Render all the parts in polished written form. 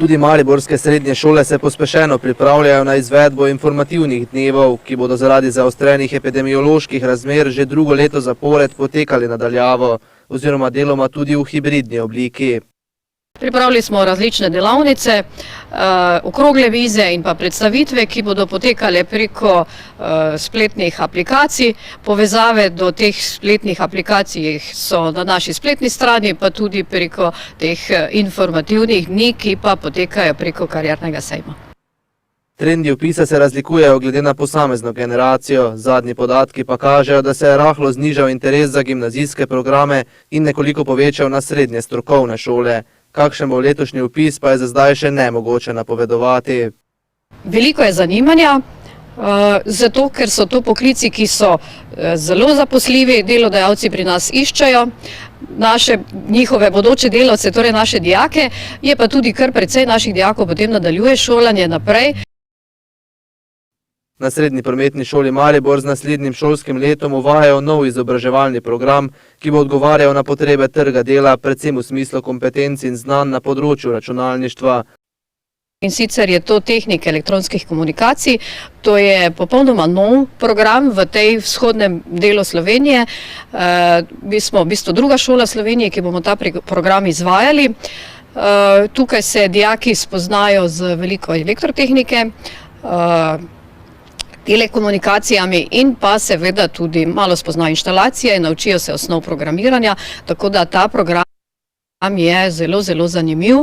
Tudi mariborske srednje šole se pospešeno pripravljajo na izvedbo informativnih dnevov, ki bodo zaradi zaostrenih epidemioloških razmer že drugo leto zapored potekali nadaljavo oziroma deloma tudi v hibridni obliki. Pripravili smo različne delavnice, okrogle mize in pa predstavitve, ki bodo potekale preko spletnih aplikacij. Povezave do teh spletnih aplikacij so na naši spletni strani, pa tudi preko teh informativnih dni, ki pa potekajo preko kariernega sejma. Trendi vpisa se razlikujejo glede na posamezno generacijo. Zadnji podatki pa kažejo, da se je rahlo znižal interes za gimnazijske programe in nekoliko povečal na srednje strokovne šole. Kakšen bo letošnji vpis, pa je za zdaj še nemogoče napovedovati. Veliko je zanimanja, zato ker so to poklici, ki so zelo zaposljivi, delodajalci pri nas iščejo njihove bodoče delavce, torej naše dijake, je pa tudi kar precej naših dijakov potem nadaljuje šolanje naprej. Na Srednji prometni šoli Maribor z naslednjim šolskim letom uvajajo nov izobraževalni program, ki bo odgovarjal na potrebe trga dela, predvsem v smislu kompetenc in znanj na področju računalništva. In sicer je to tehnika elektronskih komunikacij, to je popolnoma nov program v tej vzhodnem delu Slovenije. Mi smo v bistvu druga šola Slovenije, ki bomo ta program izvajali. Tukaj se dijaki spoznajo z veliko elektrotehnike, telekomunikacijami in pa seveda tudi malo spoznajo inštalacije in naučijo se osnov programiranja, tako da ta program je zelo, zelo zanimiv.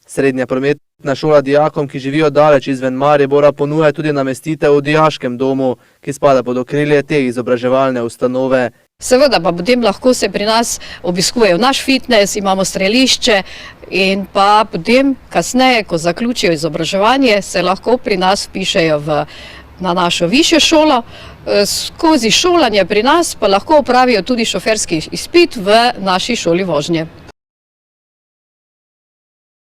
Srednja prometna šola dijakom, ki živijo daleč izven Maribora, ponuja tudi namestitev v dijaškem domu, ki spada pod okrilje te izobraževalne ustanove. Seveda pa potem lahko se pri nas obiskujejo naš fitness, imamo strelišče in pa potem kasneje, ko zaključijo izobraževanje, se lahko pri nas vpišejo na našo višjo šolo. Skozi šolanje pri nas pa lahko opravijo tudi šoferski izpit v naši šoli vožnje.